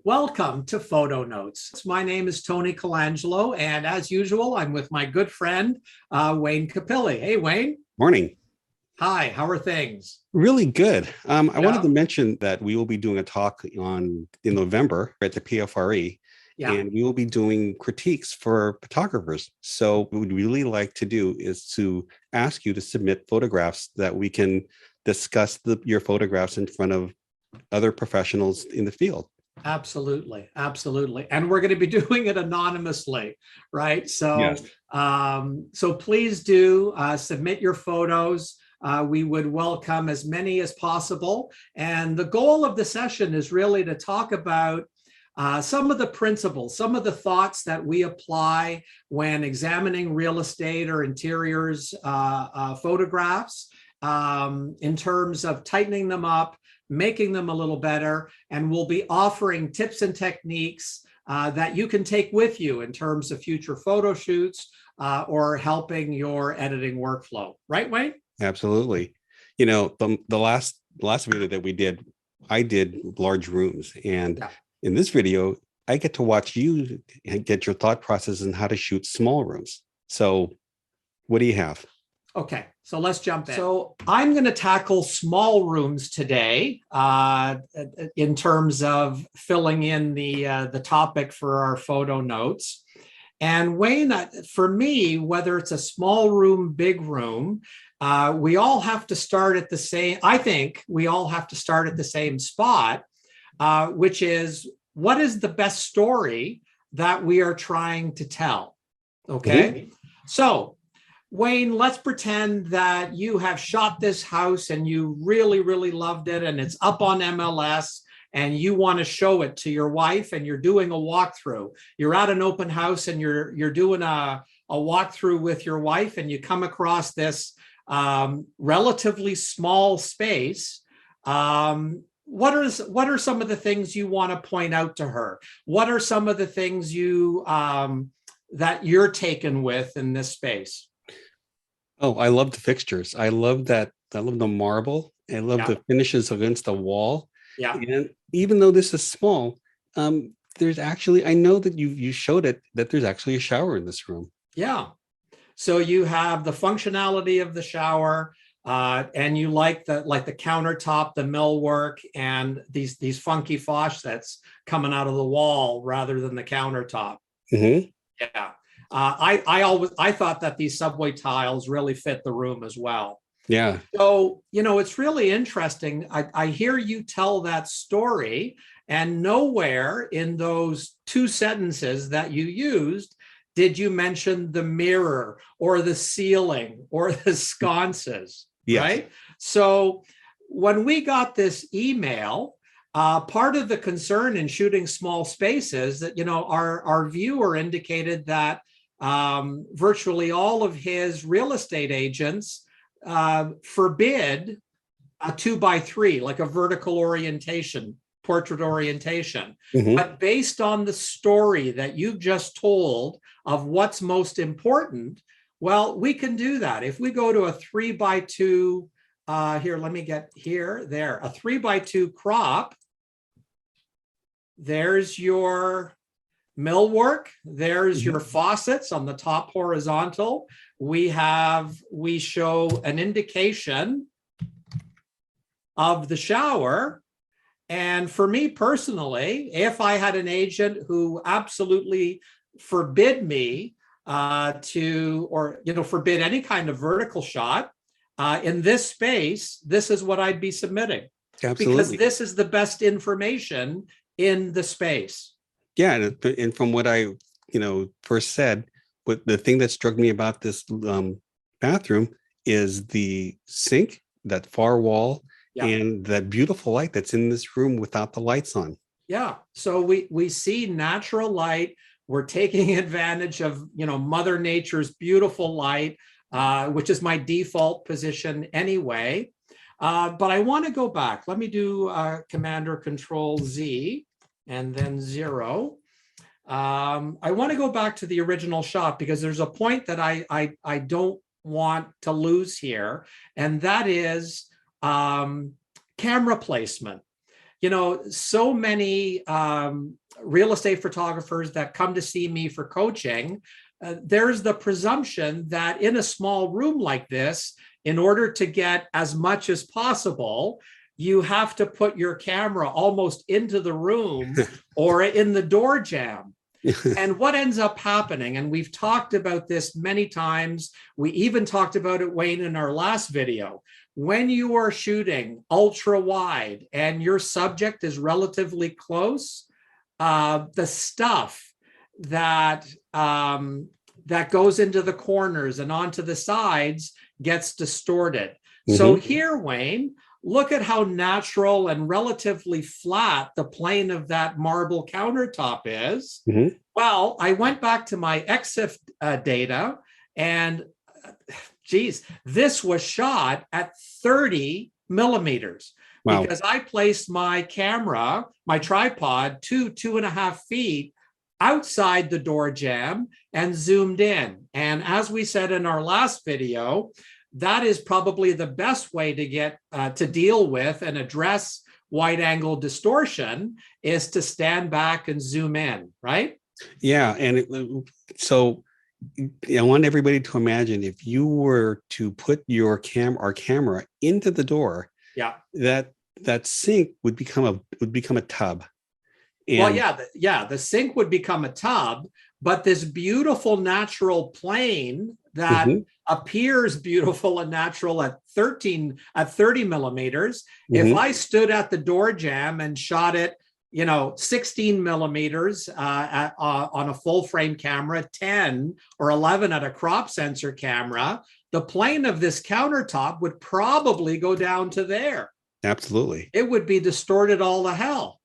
Welcome to Photo Notes. My name is Tony Colangelo, and as usual, I'm with my good friend, Wayne Capilli. Hey, Wayne. Morning. Hi, how are things? Really good. I wanted Yeah, to mention that we will be doing a talk in November at the PFRE, yeah, and we will be doing critiques for photographers. So what we'd really like to do is to ask you to submit photographs that we can discuss your photographs in front of other professionals in the field. absolutely, absolutely. And we're going to be doing it anonymously, right? So, Yes. so please do submit your photos. We would welcome as many as possible. And the goal of the session is really to talk about some of the principles, some of the thoughts that we apply when examining real estate or interiors photographs in terms of tightening them up, making them a little better, and we'll be offering tips and techniques that you can take with you in terms of future photo shoots or helping your editing workflow. Right, Wayne? Absolutely. You know, the last video that we did, I did large rooms, and Yeah. in this video, I get to watch you get your thought process on how to shoot small rooms. So, what do you have? Okay, so let's jump in. So I'm going to tackle small rooms today in terms of filling in the topic for our photo notes. And Wayne, for me, whether it's a small room, big room, we all have to start at the same. I think we all have to start at the same spot, which is what is the best story that we are trying to tell? Okay, so Wayne, let's pretend that you have shot this house and you really, really loved it and it's up on MLS and you want to show it to your wife and you're doing a walkthrough. You're at an open house and you're doing a walkthrough with your wife and you come across this relatively small space. What are some of the things you want to point out to her? What are some of the things you that you're taken with in this space? Oh, I love the fixtures. I love that. I love the marble. I love Yeah, the finishes against the wall. yeah, And even though this is small, there's actually, I know that you showed it that there's actually a shower in this room. yeah. So you have the functionality of the shower, and you like the countertop, the millwork, and these funky faucets coming out of the wall rather than the countertop. Hmm. Yeah. I thought that these subway tiles really fit the room as well. Yeah. So, it's really interesting. I hear you tell that story, and nowhere in those two sentences that you used did you mention the mirror or the ceiling or the sconces, Yes. right? So, when we got this email, part of the concern in shooting small spaces that, our viewer indicated that virtually all of his real estate agents forbid a 2x3, like a vertical orientation, portrait orientation. Hmm. But based on the story that you've just told of what's most important, well, we can do that. If we go to a 3x2, here, let me get here, there, a 3x2 crop, there's your millwork. There's your faucets on the top horizontal. We show an indication of the shower. And for me personally, if I had an agent who absolutely forbid me forbid any kind of vertical shot in this space, this is what I'd be submitting, because Absolutely. this is the best information in the space. Yeah. And from what I, first said, what the thing that struck me about this bathroom is the sink, that far wall, Yeah. and that beautiful light that's in this room without the lights on. Yeah. So we see natural light. We're taking advantage of, Mother Nature's beautiful light, which is my default position anyway. But I want to go back. Let me do Command or Control Z and then 0. I want to go back to the original shot because there's a point that I don't want to lose here, and that is camera placement. you know, so many real estate photographers that come to see me for coaching, there's the presumption that in a small room like this, in order to get as much as possible, you have to put your camera almost into the room or in the door jamb. And what ends up happening, and we've talked about this many times, we even talked about it, Wayne, in our last video, when you are shooting ultra wide and your subject is relatively close, the stuff that that goes into the corners and onto the sides gets distorted. Mm-hmm. So here, Wayne, look at how natural and relatively flat the plane of that marble countertop is. Mm-hmm. Well, I went back to my EXIF data, and geez, this was shot at 30 millimeters. Wow. Because I placed my camera, my tripod, 2.5 feet outside the door jamb and zoomed in. And as we said in our last video, that is probably the best way to get to deal with and address wide angle distortion, is to stand back and zoom in, right? Yeah. And so I want everybody to imagine, if you were to put your camera into the door, yeah, that sink would become a tub. And well, the sink would become a tub, but this beautiful natural plane that mm-hmm. appears beautiful and natural at 30 millimeters. Mm-hmm. If I stood at the door jamb and shot it, 16 millimeters on a full frame camera, 10 or 11 at a crop sensor camera, the plane of this countertop would probably go down to there. Absolutely. It would be distorted all to hell.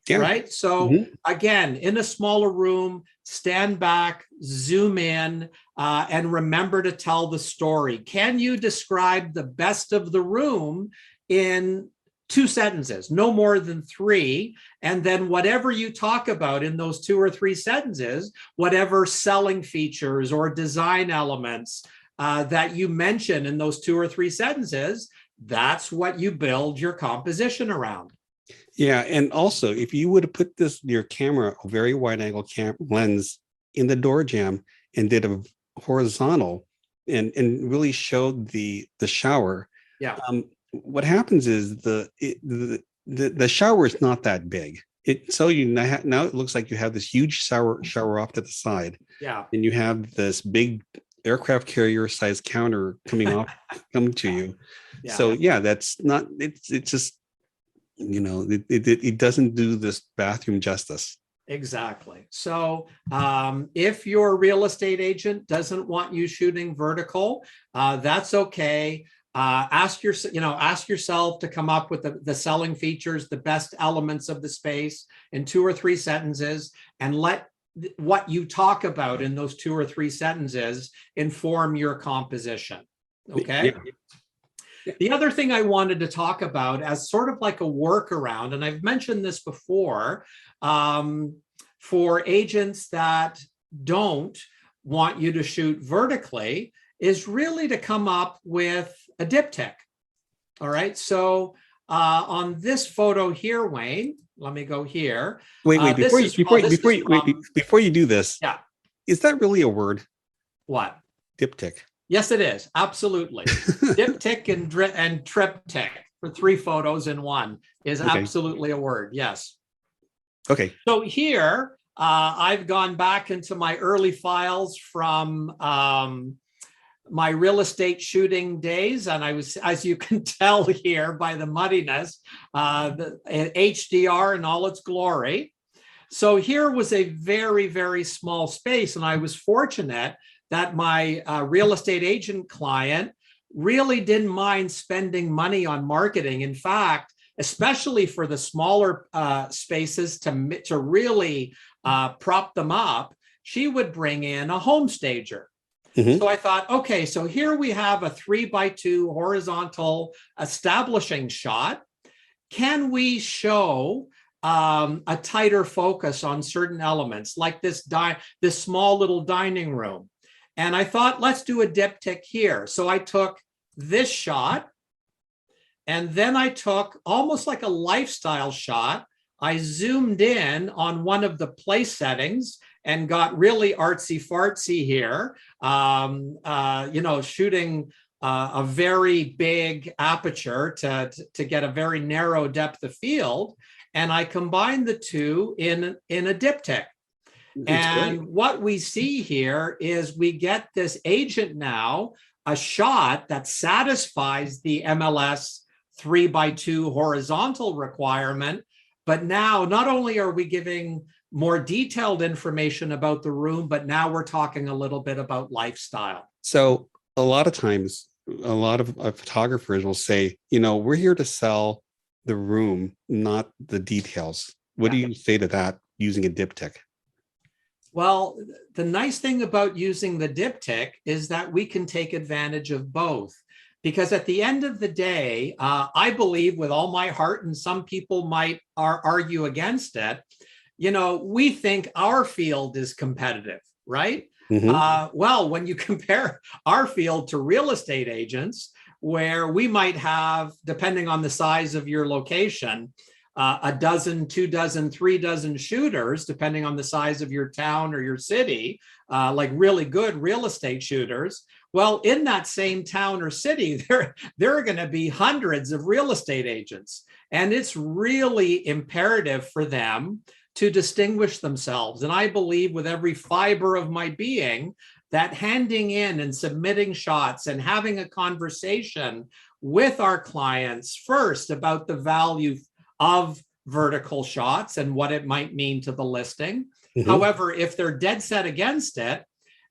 Yeah. Right. So mm-hmm. again, in a smaller room, stand back, zoom in, and remember to tell the story. Can you describe the best of the room in 2 sentences, no more than 3? And then whatever you talk about in those 2 or 3 sentences, whatever selling features or design elements that you mention in those 2 or 3 sentences, that's what you build your composition around. Yeah, and also, if you would have put your camera, a very wide angle lens, in the door jamb and did a horizontal and really showed the shower, yeah. What happens is the shower is not that big. Now it looks like you have this huge shower off to the side. Yeah, and you have this big aircraft carrier size counter coming to you. Yeah. So yeah, that's not. It's just. It doesn't do this bathroom justice. Exactly. So if your real estate agent doesn't want you shooting vertical, that's okay. Ask yourself to come up with the selling features, the best elements of the space in 2 or 3 sentences, and let what you talk about in those 2 or 3 sentences inform your composition. Okay. Yeah. The other thing I wanted to talk about as sort of like a workaround, and I've mentioned this before, for agents that don't want you to shoot vertically, is really to come up with a diptych. All right. So on this photo here, Wayne, let me go here. Wait, before you do this, yeah, is that really a word? What? Diptych. Yes, it is. Absolutely. Diptych and triptych for 3 photos in one is absolutely a word. Yes. Okay. So here, I've gone back into my early files from my real estate shooting days. And I was, as you can tell here by the muddiness, the HDR in all its glory. So here was a very, very small space. And I was fortunate that my real estate agent client really didn't mind spending money on marketing. In fact, especially for the smaller spaces to really prop them up, she would bring in a home stager. Mm-hmm. So I thought, okay, so here we have a 3x2 horizontal establishing shot. Can we show a tighter focus on certain elements, like this small little dining room? And I thought, let's do a diptych here. So I took this shot And then I took almost like a lifestyle shot. I zoomed in on one of the place settings and got really artsy fartsy here, shooting a very big aperture to get a very narrow depth of field. And I combined the two in a diptych. And what we see here is we get this agent now, a shot that satisfies the MLS 3x2 horizontal requirement. But now not only are we giving more detailed information about the room, but now we're talking a little bit about lifestyle. So a lot of times, a lot of photographers will say, we're here to sell the room, not the details. What do you say to that using a diptych? Well, the nice thing about using the diptych is that we can take advantage of both. Because at the end of the day, I believe with all my heart, and some people might argue against it, we think our field is competitive, right? Well, when you compare our field to real estate agents, where we might have, depending on the size of your location, a dozen, 2 dozen, 3 dozen shooters, depending on the size of your town or your city, like really good real estate shooters. Well, in that same town or city, there are going to be hundreds of real estate agents. And it's really imperative for them to distinguish themselves. And I believe with every fiber of my being that handing in and submitting shots and having a conversation with our clients first about the value of vertical shots and what it might mean to the listing. However, if they're dead set against it,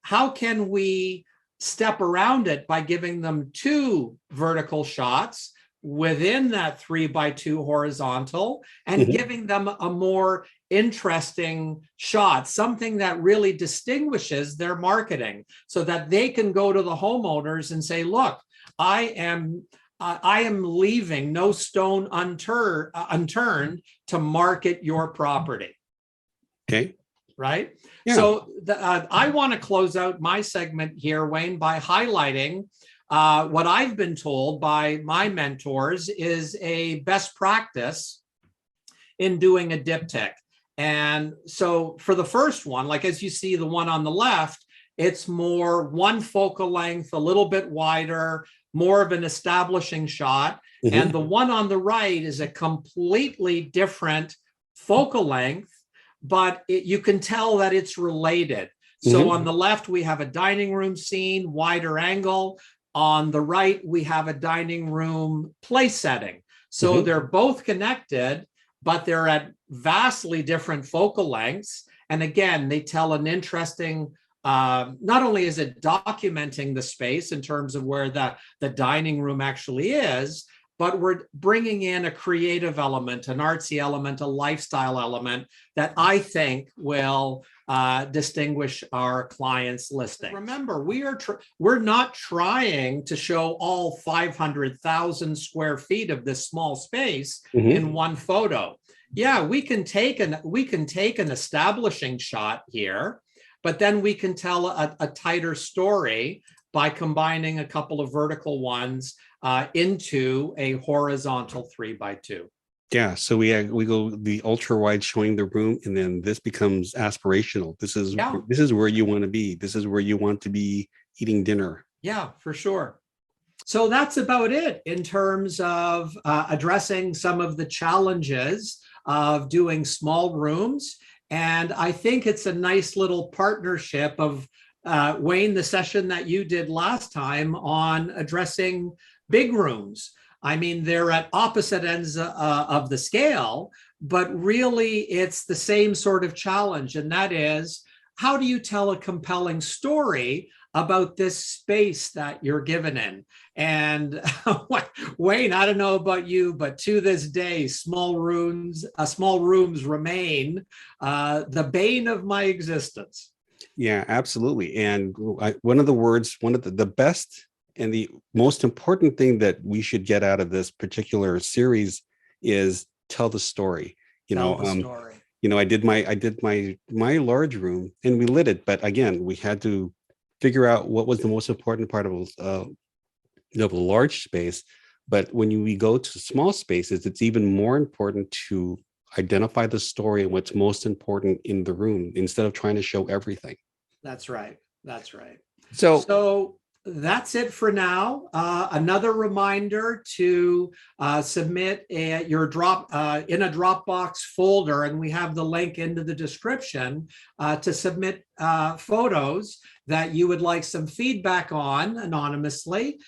how can we step around it by giving them 2 vertical shots within that 3x2 horizontal and giving them a more interesting shot, something that really distinguishes their marketing so that they can go to the homeowners and say, look, I am leaving no stone unturned to market your property. Okay. Right? Yeah. So I want to close out my segment here, Wayne, by highlighting what I've been told by my mentors is a best practice in doing a diptych. And so for the first one, like as you see the one on the left, it's more one focal length, a little bit wider, more of an establishing shot. And the one on the right is a completely different focal length, but you can tell that it's related. So on the left, we have a dining room scene, wider angle. On the right, we have a dining room place setting. So they're both connected, but they're at vastly different focal lengths. And again, they tell an interesting, not only is it documenting the space in terms of where the dining room actually is, but we're bringing in a creative element, an artsy element, a lifestyle element that I think will distinguish our clients' listing. Remember, we're not trying to show all 500,000 square feet of this small space in one photo. Yeah, we can take an establishing shot here, but then we can tell a tighter story by combining a couple of vertical ones into a horizontal 3x2. Yeah, so we go the ultra wide showing the room, and then this becomes aspirational. This is where you want to be. This is where you want to be eating dinner. Yeah, for sure. So that's about it in terms of addressing some of the challenges of doing small rooms. And I think it's a nice little partnership of Wayne, the session that you did last time on addressing big rooms. I mean, they're at opposite ends of the scale, but really it's the same sort of challenge. And that is, how do you tell a compelling story about this space that you're given in? And Wayne, I don't know about you, but to this day, small rooms remain the bane of my existence. Yeah, absolutely. And one of the best and the most important thing that we should get out of this particular series is tell the story. I did my large room and we lit it, but again, we had to figure out what was the most important part of the large space. But when we go to small spaces, it's even more important to identify the story and what's most important in the room instead of trying to show everything. That's right. That's right. So So that's it for now. Another reminder to submit your in a Dropbox folder, and we have the link into the description to submit photos that you would like some feedback on anonymously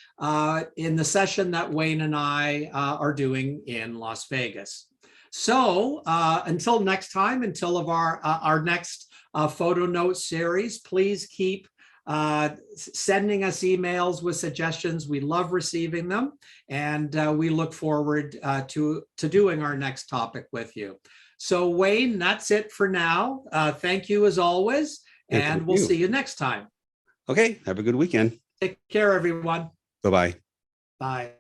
in the session that Wayne and I are doing in Las Vegas. So until next time, until of our next photo note series, please keep sending us emails with suggestions. We love receiving them, and we look forward to doing our next topic with you. So Wayne, that's it for now. Thank you as always, and we'll see you next time. Okay, have a good weekend. Take care, everyone. Bye-bye. Bye.